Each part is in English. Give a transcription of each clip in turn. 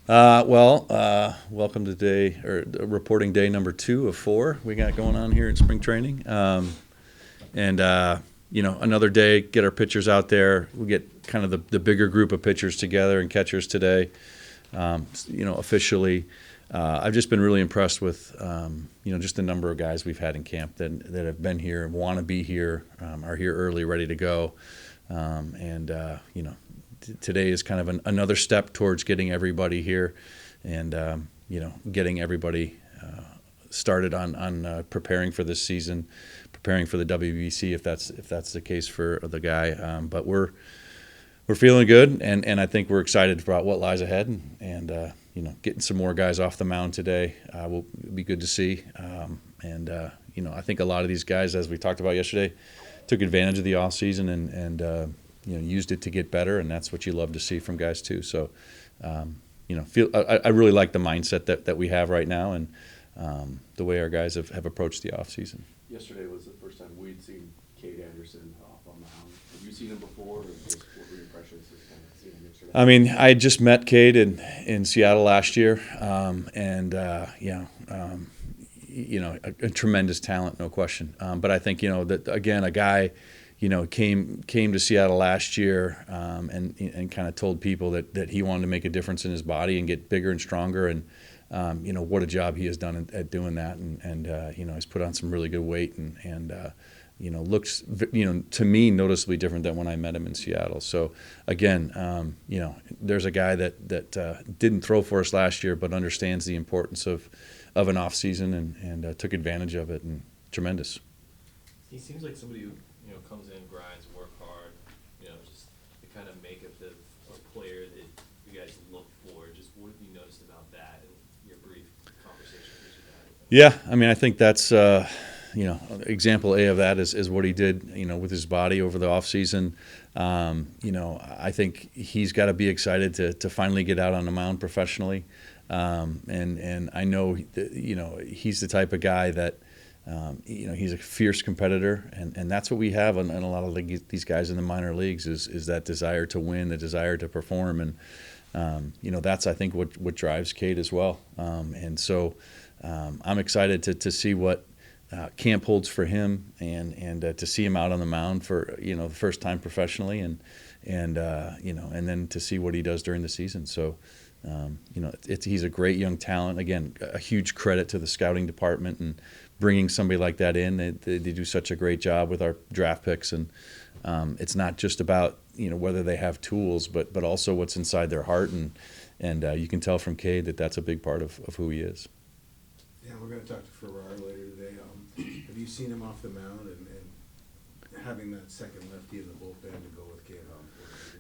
Welcome to reporting day number 2 of 4 we got going on here in spring training. Another day, get our pitchers out there. We get kind of the bigger group of pitchers together and catchers today. Officially, I've just been really impressed with, just the number of guys we've had in camp that have been here, want to be here, are here early, ready to go. Today is kind of another step towards getting everybody here and, getting everybody started on preparing for this season, preparing for the WBC if that's the case for the guy. But we're feeling good, and I think we're excited about what lies ahead, and getting some more guys off the mound today will be good to see. I think a lot of these guys, as we talked about yesterday, took advantage of the off season and used it to get better, and that's what you love to see from guys too. So, I really like the mindset that we have right now, and the way our guys have approached the off season. Yesterday was the first time we'd seen Kade Anderson off on the mound. Have you seen him before, or just what were your impressions of kind of seeing him yesterday? I mean, I had just met Kade in Seattle last year, a tremendous talent, no question. But I think that again, a guy came to Seattle last year and kind of told people that he wanted to make a difference in his body and get bigger and stronger, and what a job he has done at doing that, and he's put on some really good weight and looks to me noticeably different than when I met him in Seattle. So again, there's a guy that didn't throw for us last year but understands the importance of an off season and took advantage of it, and tremendous. He seems like somebody who comes in, grinds, work hard, just the kind of makeup of a player that you guys look for. Just what have you noticed about that in your brief conversation that you had? Yeah, I mean, I think that's example A of that is what he did with his body over the off season. I think he's got to be excited to finally get out on the mound professionally, and I know that, he's the type of guy that. He's a fierce competitor, and that's what we have in a lot of these guys in the minor leagues is that desire to win, the desire to perform, and that's I think what drives Kade as well. So I'm excited to see what camp holds for him, and to see him out on the mound for the first time professionally, and then to see what he does during the season. So. He's a great young talent. Again, a huge credit to the scouting department and bringing somebody like that in. They do such a great job with our draft picks, and it's not just about whether they have tools, but also what's inside their heart, and you can tell from Kade that that's a big part of who he is. Yeah, we're going to talk to Ferrar later today. Have you seen him off the mound and having that second lefty in the bullpen to go with Kade?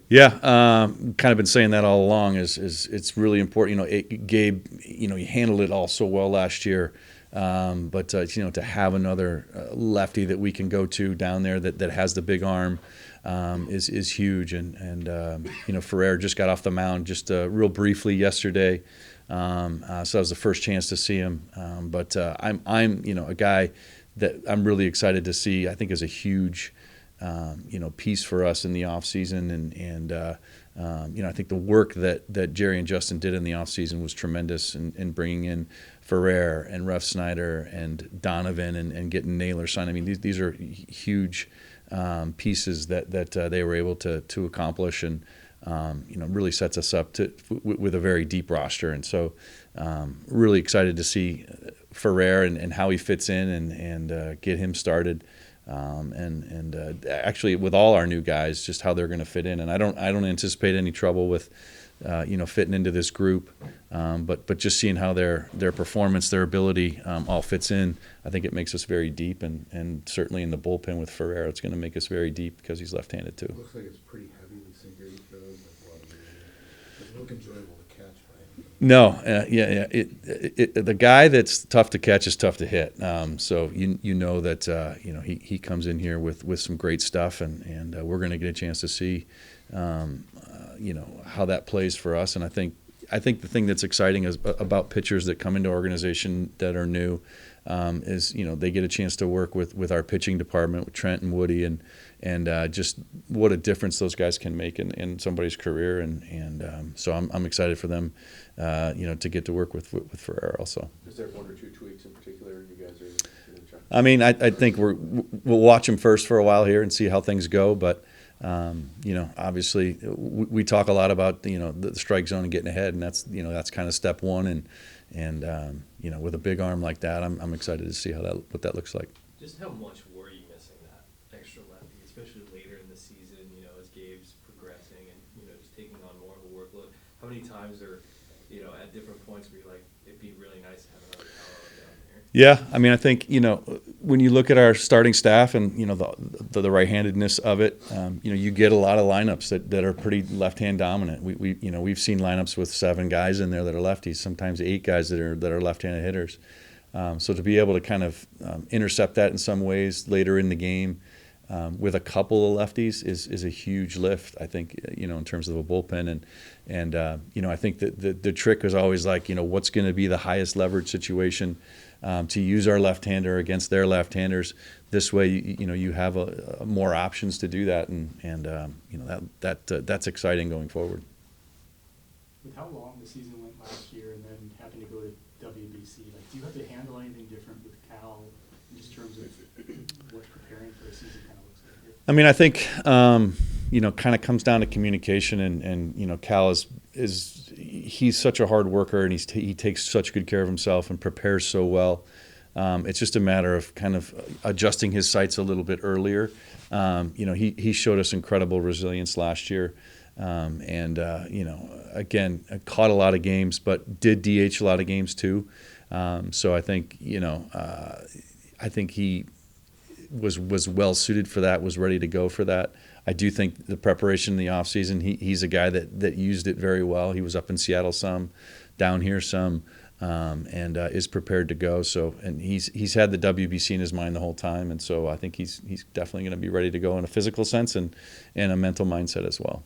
Yeah, kind of been saying that all along. Is it's really important. Gabe, he handled it all so well last year, but to have another lefty that we can go to down there that has the big arm is huge. And Ferrar just got off the mound just real briefly yesterday, so that was the first chance to see him. But I'm a guy that I'm really excited to see. I think is a huge. Piece for us in the off season, and I think the work that Jerry and Justin did in the off season was tremendous in bringing in Ferrer and Ref Snyder and Donovan and getting Naylor signed. I mean, these are huge pieces that they were able to accomplish, and really sets us up with a very deep roster. And so, really excited to see Ferrer and how he fits in and get him started. Actually, with all our new guys, just how they're going to fit in, and I don't anticipate any trouble with, fitting into this group, but just seeing how their performance, their ability, all fits in, I think it makes us very deep, and certainly in the bullpen with Ferrer, it's going to make us very deep because he's left-handed too. It looks like it's pretty heavy. The sinker he throws, like a lot of it doesn't look enjoyable to catch. No, the guy that's tough to catch is tough to hit. So that he comes in here with some great stuff, and we're going to get a chance to see how that plays for us. And I think the thing that's exciting is about pitchers that come into organization that are new. is they get a chance to work with our pitching department, with Trent and Woody, and just what a difference those guys can make in somebody's career, and so I'm excited for them, to get to work with Ferrer also. Is there one or two tweaks in particular you guys are going to try? I mean, I think we'll watch them first for a while here and see how things go, but obviously we talk a lot about the strike zone and getting ahead, and that's kind of step one, and with a big arm like that, I'm excited to see what that looks like. Just how much were you missing that extra lefty, especially later in the season, as Gabe's progressing and, just taking on more of a workload? How many times are, at different points where you're like, it'd be really nice to have another Cal down here? Yeah, I mean, I think, when you look at our starting staff and, the right-handedness of it, you get a lot of lineups that are pretty left-hand dominant. We've seen lineups with 7 guys in there that are lefties, sometimes 8 guys that are left-handed hitters. So to be able to kind of intercept that in some ways later in the game with a couple of lefties is a huge lift, I think, in terms of a bullpen. And I think that the trick is always like, what's going to be the highest leverage situation to use our left-hander against their left-handers. This way, you have more options to do that, and that's exciting going forward. With how long the season went last year and then having to go to WBC, do you have to handle anything different with Cal in just terms of what preparing for a season kind of looks like here? I mean, I think kind of comes down to communication, and Cal he's such a hard worker, and he takes such good care of himself and prepares so well. It's just a matter of kind of adjusting his sights a little bit earlier. He showed us incredible resilience last year, again, caught a lot of games, but did DH a lot of games too. So I think he was well suited for that, was ready to go for that. I do think the preparation in the offseason, he's a guy that used it very well. He was up in Seattle some, down here some, and is prepared to go. So, and he's had the WBC in his mind the whole time, and so I think he's definitely going to be ready to go in a physical sense and a mental mindset as well.